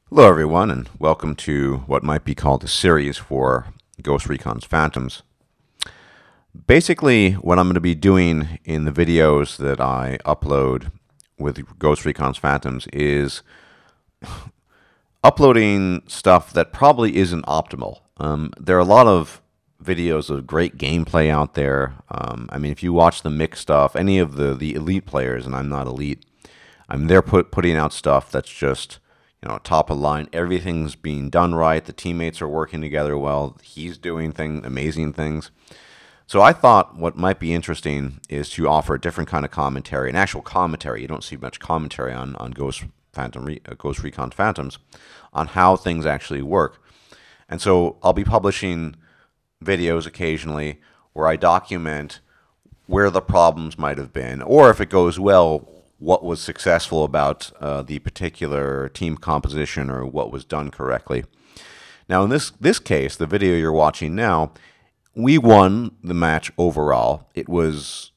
Hello, everyone, and welcome to what might be called a series for Ghost Recon's Phantoms. Basically, what I'm going to be doing in the videos that I upload with Ghost Recon's Phantoms is uploading stuff that probably isn't optimal. There are a lot of videos of great gameplay out there. If you watch the mixed stuff, any of the elite players, and I'm not elite, they're putting out stuff that's just top of the line. Everything's being done right. The teammates are working together well. He's doing amazing things. So I thought what might be interesting is to offer a different kind of commentary, an actual commentary. You don't see much commentary on Ghost Recon Phantoms on how things actually work. And so I'll be publishing videos occasionally where I document where the problems might have been, or if it goes well, what was successful about the particular team composition or what was done correctly. Now, in this case, the video you're watching now, we won the match overall. It was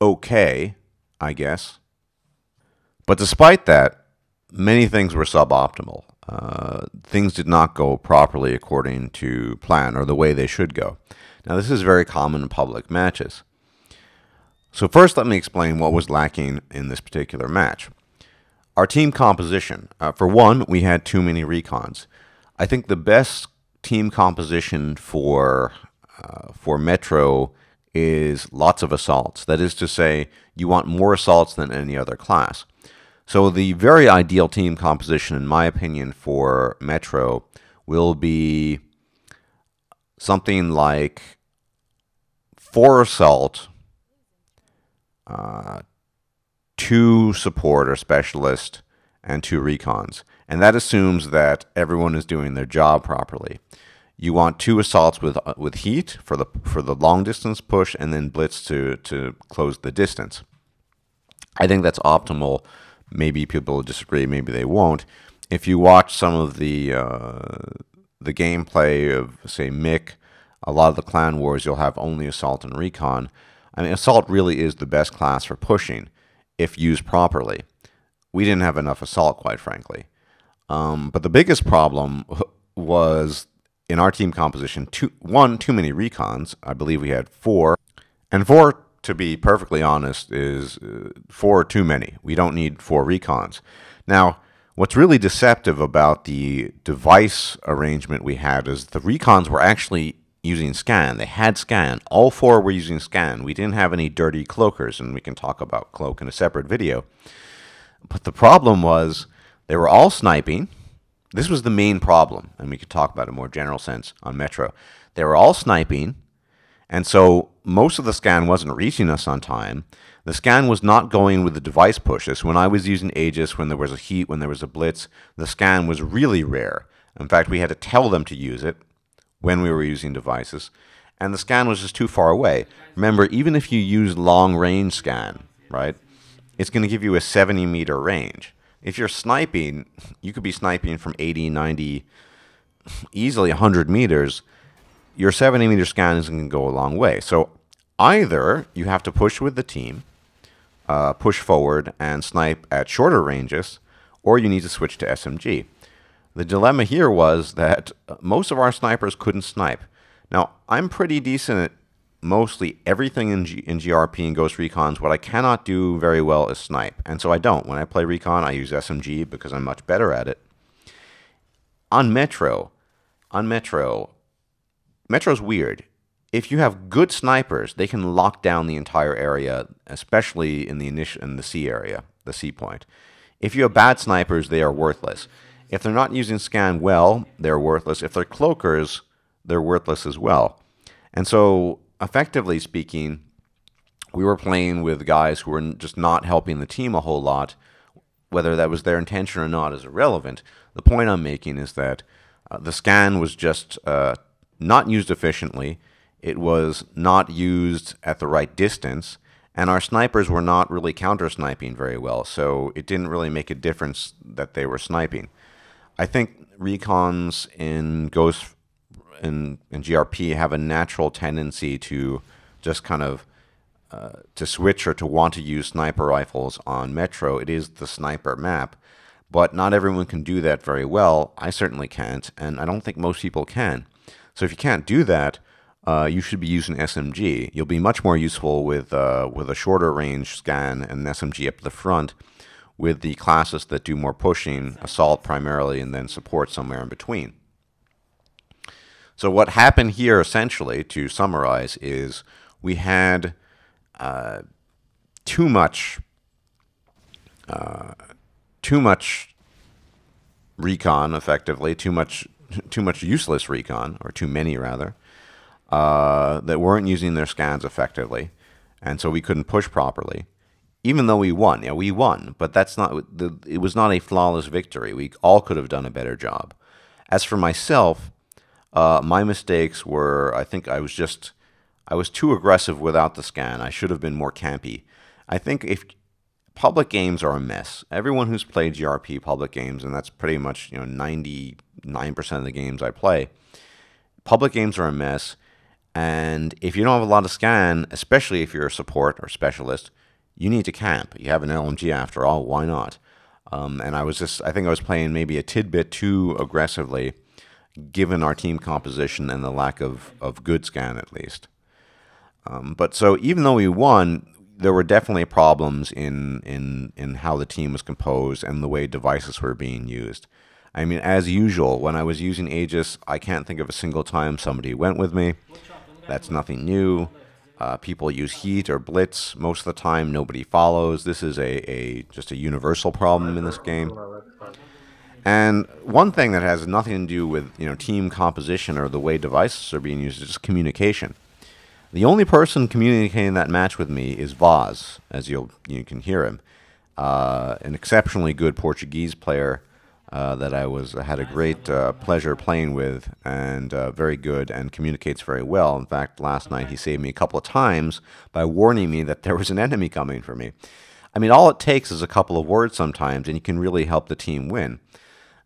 okay, I guess. But despite that, many things were suboptimal. Things did not go properly according to plan or the way they should go. Now, this is very common in public matches. So first, let me explain what was lacking in this particular match. Our team composition. For one, we had too many recons. I think the best team composition for Metro is lots of assaults. That is to say, you want more assaults than any other class. So the very ideal team composition, in my opinion, for Metro will be something like 4 assault, 2 support or specialist, and 2 recons. And that assumes that everyone is doing their job properly. You want 2 assaults with heat for the long distance push, and then blitz to close the distance. I think that's optimal. Maybe people will disagree, maybe they won't. If you watch some of the gameplay of, say, Mick, a lot of the clan wars, you'll have only assault and recon. Assault really is the best class for pushing, if used properly. We didn't have enough assault, quite frankly. But the biggest problem was in our team composition, too many recons. I believe we had 4. And 4, to be perfectly honest, is 4 too many. We don't need 4 recons. Now, what's really deceptive about the device arrangement we had is the recons were actually using scan. They had scan. All 4 were using scan. We didn't have any dirty cloakers, and we can talk about cloak in a separate video. But the problem was they were all sniping. This was the main problem, and we could talk about it in a more general sense on Metro. They were all sniping, and so most of the scan wasn't reaching us on time. The scan was not going with the device pushes. When I was using Aegis, when there was a heat, when there was a blitz, the scan was really rare. In fact, we had to tell them to use it when we were using devices, and the scan was just too far away. Remember, even if you use long-range scan, right, it's going to give you a 70-meter range. If you're sniping, you could be sniping from 80, 90, easily 100 meters. Your 70-meter scan isn't going to go a long way. So either you have to push with the team, push forward and snipe at shorter ranges, or you need to switch to SMG. The dilemma here was that most of our snipers couldn't snipe. Now, I'm pretty decent at mostly everything in GRP and Ghost Recons. What I cannot do very well is snipe, and so I don't. When I play Recon, I use SMG because I'm much better at it. On Metro's weird. If you have good snipers, they can lock down the entire area, especially in the C area, the C point. If you have bad snipers, they are worthless. If they're not using scan well, they're worthless. If they're cloakers, they're worthless as well. And so, effectively speaking, we were playing with guys who were just not helping the team a whole lot. Whether that was their intention or not is irrelevant. The point I'm making is that the scan was just not used efficiently. It was not used at the right distance. And our snipers were not really counter-sniping very well. So it didn't really make a difference that they were sniping. I think recons in Ghost and GRP have a natural tendency to just kind of to switch or to want to use sniper rifles on Metro. It is the sniper map. But not everyone can do that very well. I certainly can't, and I don't think most people can. So if you can't do that, you should be using SMG. You'll be much more useful with a shorter range scan and an SMG up the front, with the classes that do more pushing, assault primarily, and then support somewhere in between. So what happened here, essentially, to summarize, is we had too much recon, effectively, too much useless recon, or too many rather, that weren't using their scans effectively, and so we couldn't push properly. Even though we won, yeah, we won, but it was not a flawless victory. We all could have done a better job. As for myself, my mistakes were, I think I was too aggressive without the scan. I should have been more campy. I think if public games are a mess. Everyone who's played GRP public games, and that's pretty much 99% of the games I play, public games are a mess. And if you don't have a lot of scan, especially if you're a support or specialist, you need to camp. You have an LMG after all, why not? And I think I was playing maybe a tidbit too aggressively, given our team composition and the lack of good scan at least. But so even though we won, there were definitely problems in how the team was composed and the way devices were being used. I mean, as usual, when I was using Aegis, I can't think of a single time somebody went with me. That's nothing new. People use heat or blitz. Most of the time, nobody follows. This is just a universal problem in this game. And one thing that has nothing to do with team composition or the way devices are being used is just communication. The only person communicating that match with me is Vaz, as you can hear him, an exceptionally good Portuguese player that I had a great pleasure playing with, and very good, and communicates very well. In fact, last night he saved me a couple of times by warning me that there was an enemy coming for me. I mean, all it takes is a couple of words sometimes, and you can really help the team win.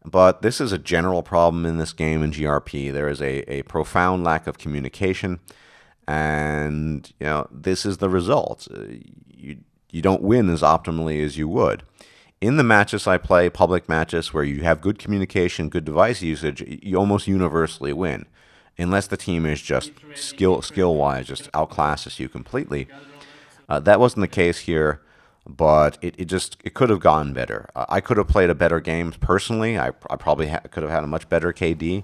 But this is a general problem in this game in GRP. There is a profound lack of communication, and this is the result. You don't win as optimally as you would. In the matches I play, public matches where you have good communication, good device usage, you almost universally win, unless the team is just skill-wise just outclasses you completely. That wasn't the case here, but it could have gone better. I could have played a better game personally. I probably could have had a much better KD,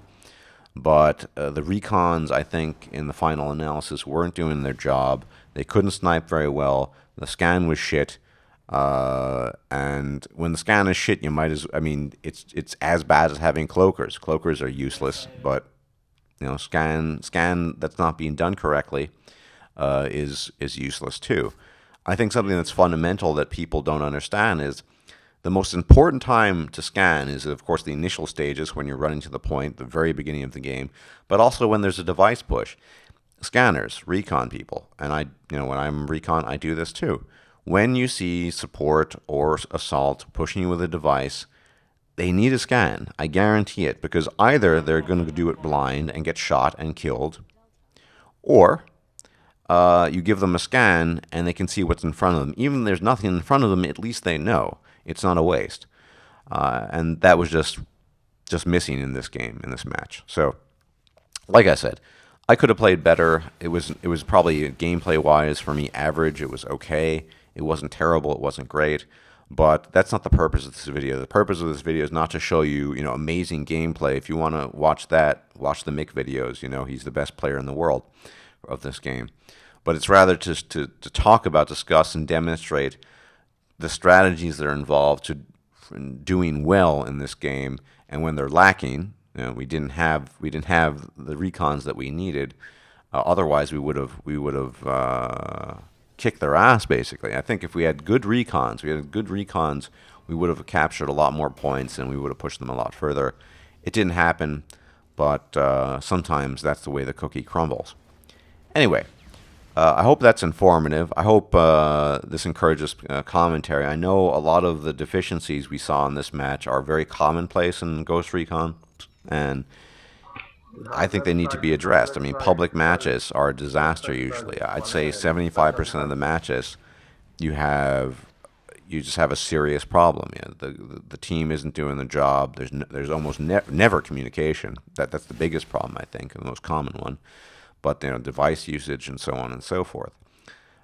but the recons, I think, in the final analysis weren't doing their job. They couldn't snipe very well. The scan was shit. And when the scan is shit, it's as bad as having cloakers. Cloakers are useless, but scan that's not being done correctly is useless too. I think something that's fundamental that people don't understand is the most important time to scan is, of course, the initial stages when you're running to the point, the very beginning of the game, but also when there's a device push. Scanners, recon people, and when I'm recon, I do this too. When you see support or assault pushing you with a device, they need a scan. I guarantee it, because either they're going to do it blind and get shot and killed, or you give them a scan and they can see what's in front of them. Even if there's nothing in front of them, at least they know. It's not a waste. And that was just missing in this game, in this match. So, like I said, I could have played better. It was probably gameplay-wise for me average. It was okay. It wasn't terrible. It wasn't great. But that's not the purpose of this video. The purpose of this video is not to show you, amazing gameplay. If you want to watch that, watch the Mick videos. He's the best player in the world of this game. But it's rather just to talk about, discuss, and demonstrate the strategies that are involved to doing well in this game. And when they're lacking, we didn't have the recons that we needed. Otherwise, we would have kicked their ass, basically. I think if we had good recons, we would have captured a lot more points and we would have pushed them a lot further. It didn't happen, but sometimes that's the way the cookie crumbles. Anyway, I hope that's informative. I hope this encourages commentary. I know a lot of the deficiencies we saw in this match are very commonplace in Ghost Recon, and I think they need to be addressed. I mean, public matches are a disaster usually. I'd say 75% of the matches, you have you just have a serious problem. You know, the team isn't doing the job. There's almost never communication. That's the biggest problem, I think, and the most common one. But device usage and so on and so forth.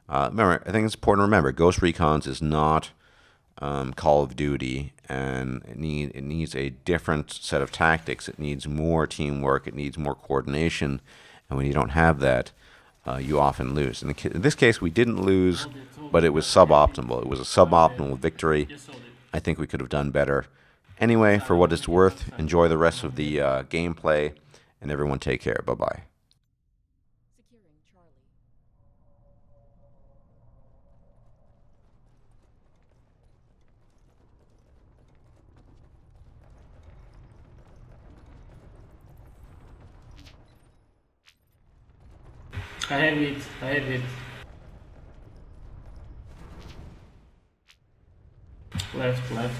Remember, I think it's important to remember, Ghost Recons is not Call of Duty, and it needs a different set of tactics. It needs more teamwork. It needs more coordination, and when you don't have that, you often lose. In this case, we didn't lose, but it was suboptimal. It was a suboptimal victory. I think we could have done better. Anyway, for what it's worth, enjoy the rest of the gameplay, and everyone take care. Bye-bye. I have it. I have it. Left, left.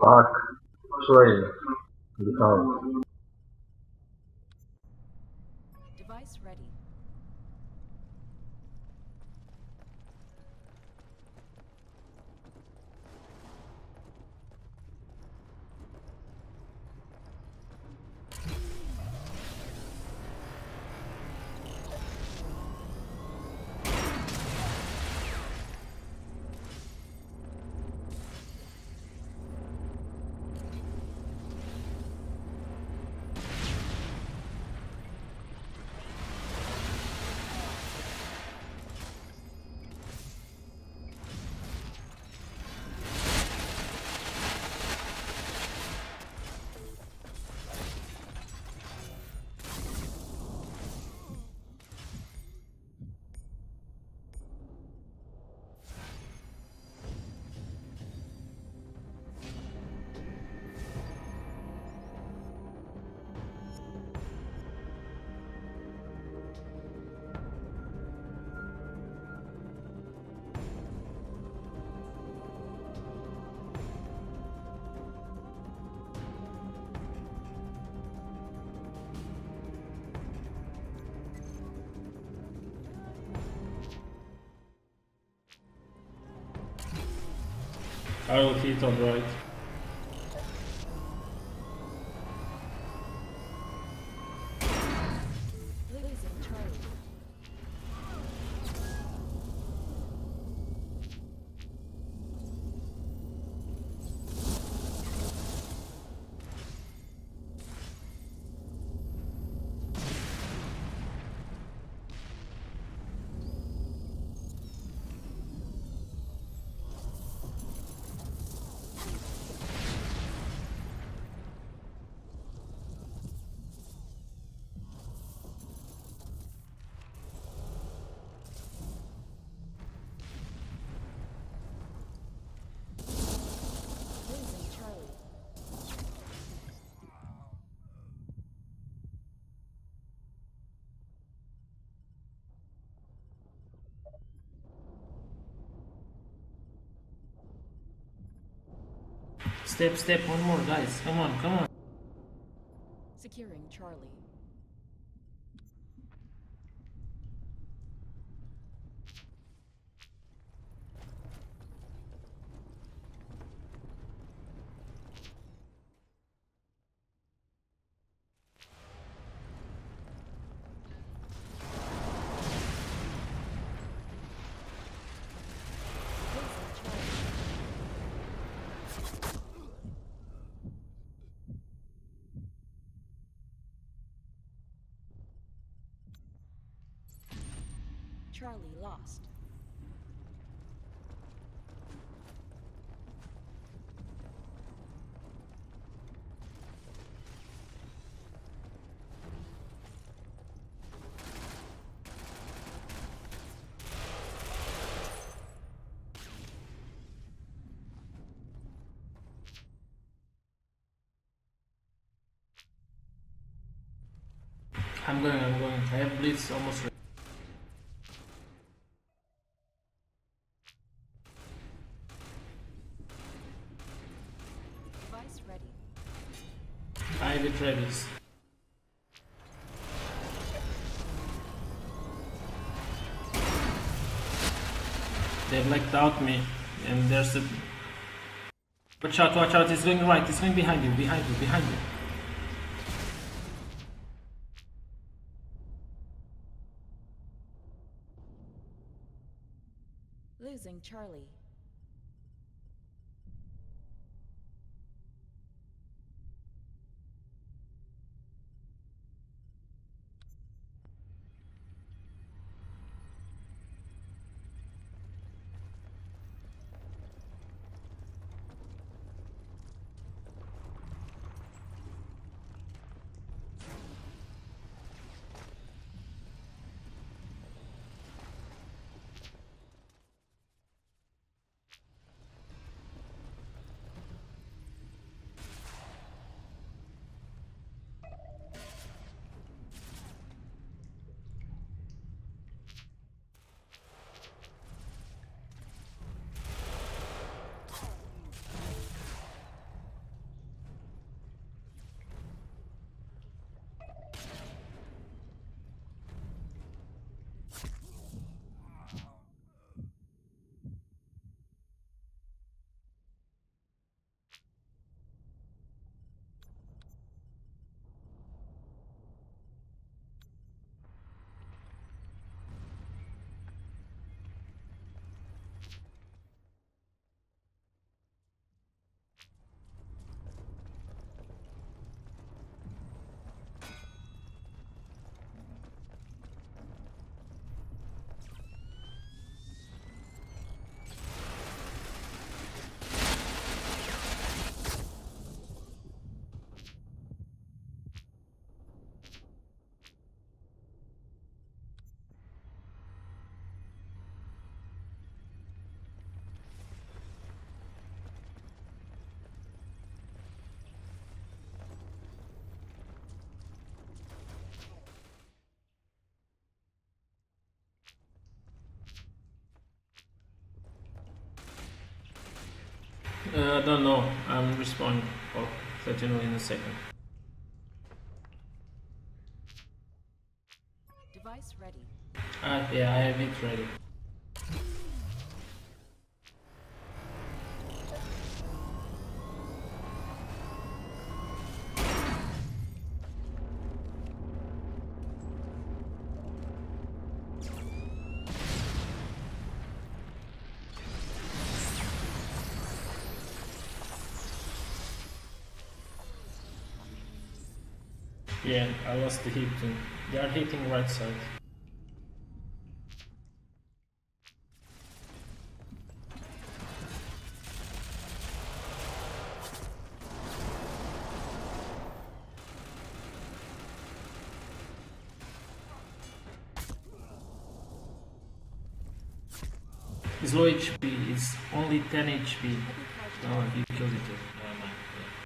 Fuck. Sorry. Become. Device ready. I will hit on right. Losing Charlie. Losing Charlie. Step, step, one more, guys. Come on, come on. Securing Charlie. Losing Charlie. Charlie lost. I'm going. I have blitz almost ready. Device ready. I have it ready. They blacked out me, and there's a. Watch out, it's going right, it's going behind you. Losing Charlie. Don't know. I'm respawning. I'll let you know in a second. Device ready. Yeah, I have it ready. Yeah, I lost the hit too. They are hitting right side. He's low HP, it's only 10 HP. Oh, he killed it too. Never mind. Yeah.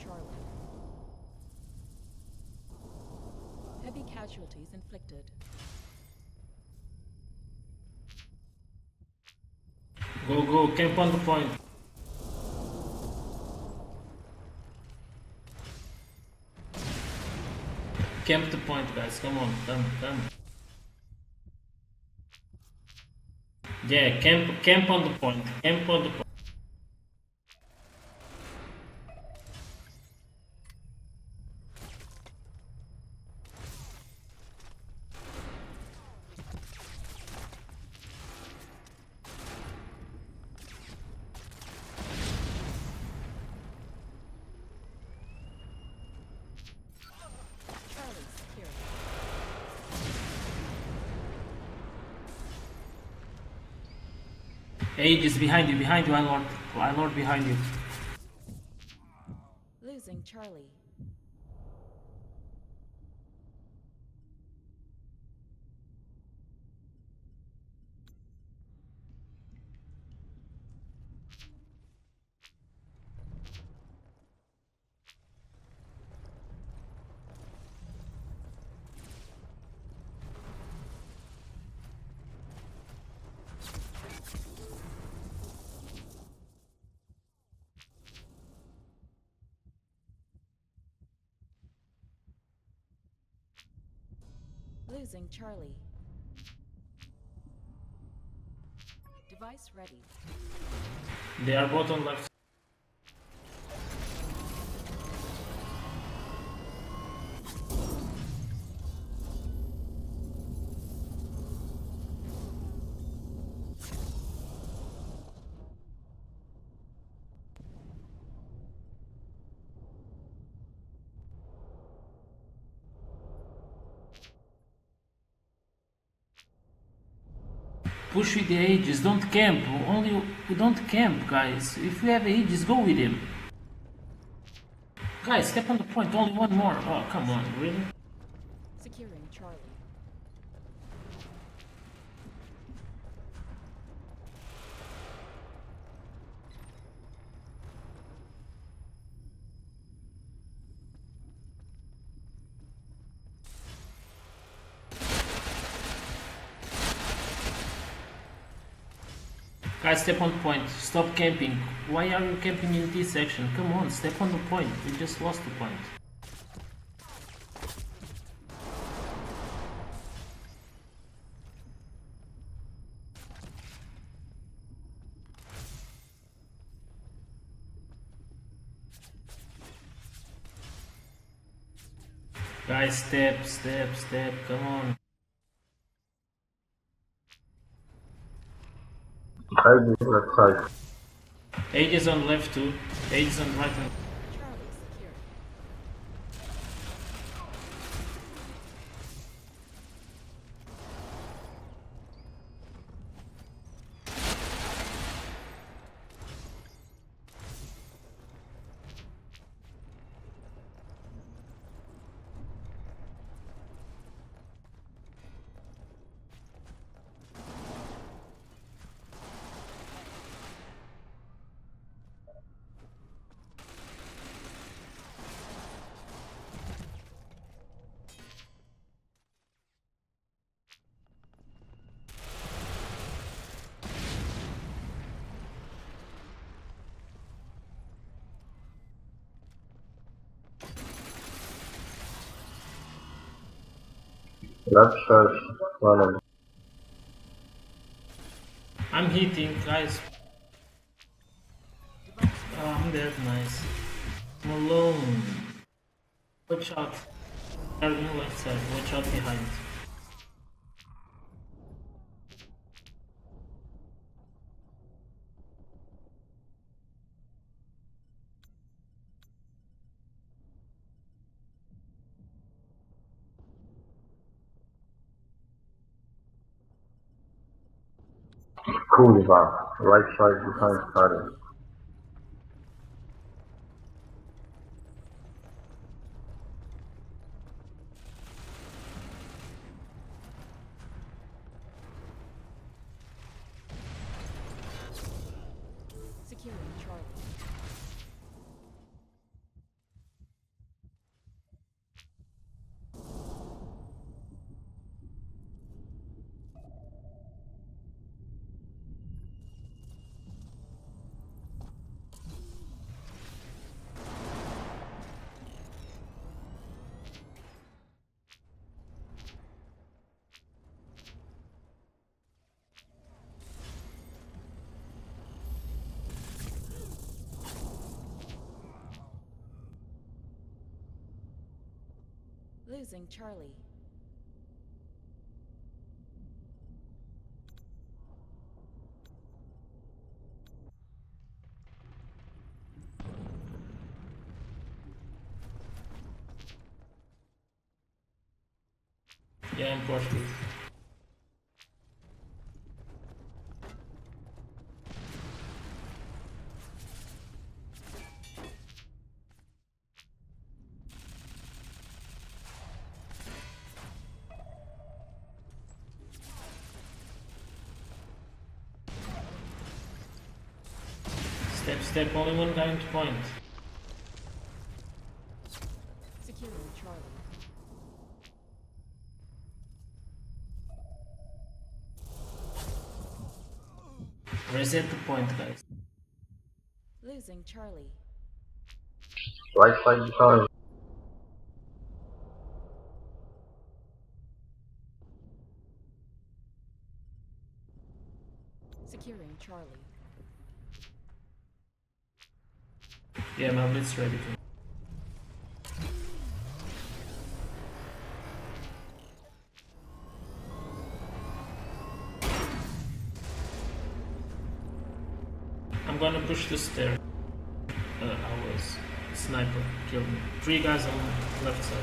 Charlie. Heavy casualties inflicted. Go, camp on the point. Camp the point, guys. Come on, come. Yeah, camp on the point. Camp on the point. Charlie secure. Aegis behind you, my lord. My lord behind you. Losing Charlie. Losing Charlie. Device ready. They are both on left. Push with the Aegis, don't camp. Only don't camp, guys. If we have Aegis, go with him. Guys, step on the point. Only one more. Oh, come on, really? Securing Charlie. Guys, step on point. Stop camping. Why are you camping in this section? Come on, step on the point. We just lost the point. Guys, step. Come on. Aegis left side. Aegis on left too. Aegis on right. And Charlie secure. Left side. Running. I'm hitting, guys. Oh, I'm dead. Nice. I'm alone. Watch out. They're on the left side. Watch out behind. Cool back. Right side behind starting. Securing Charlie. Losing Charlie. Yeah, I'm Portugal. Step, only one guy into point. Securing Charlie. Reset the point, guys. Losing Charlie. Right side Charlie. Securing Charlie. Yeah, my blitz ready to. I'm gonna push the stair. I was sniper killed me. 3 guys on left side.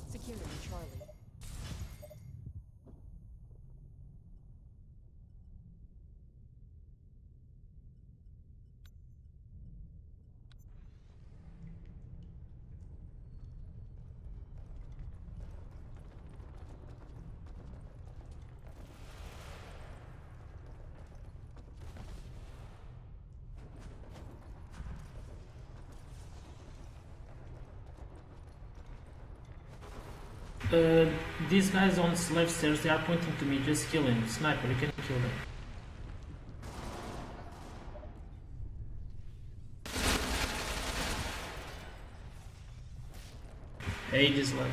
Securing Charlie. These guys on left stairs, they are pointing to me. Just kill him. Sniper, you can kill them. Ages left.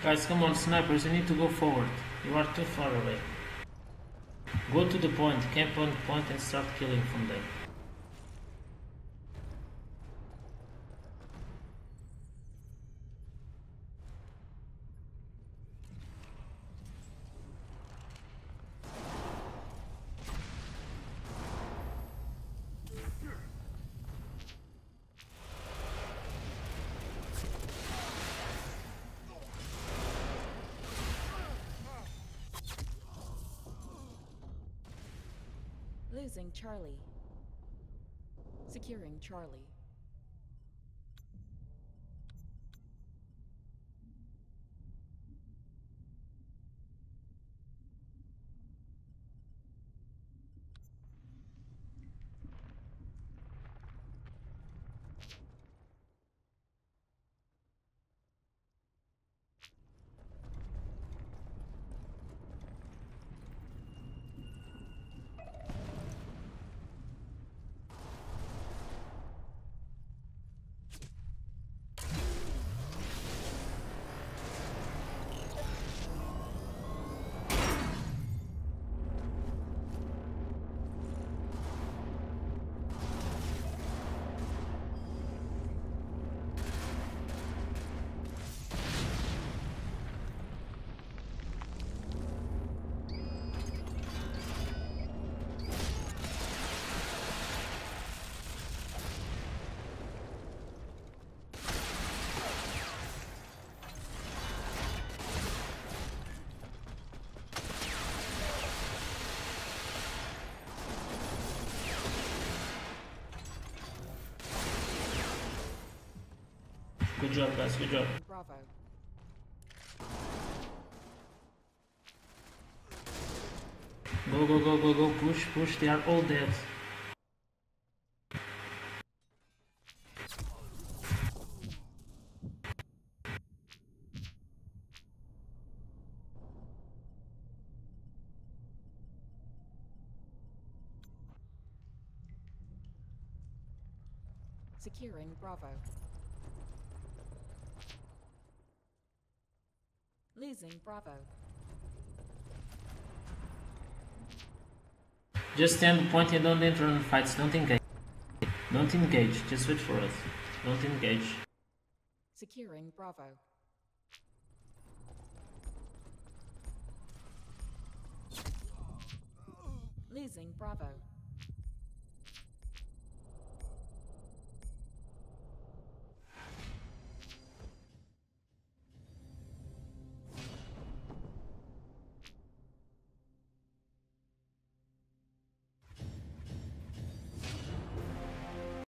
Guys, come on, snipers, you need to go forward. You are too far away. Go to the point, camp on the point and start killing from there. Losing Charlie. Securing Charlie. Good job, guys, good job. Bravo. Go, go, go, go, go, push, push, they are all dead. Securing Bravo. Losing Bravo. Just stand point and don't enter on fights. Don't engage. Don't engage. Just wait for us. Don't engage. Securing Bravo. Losing Bravo.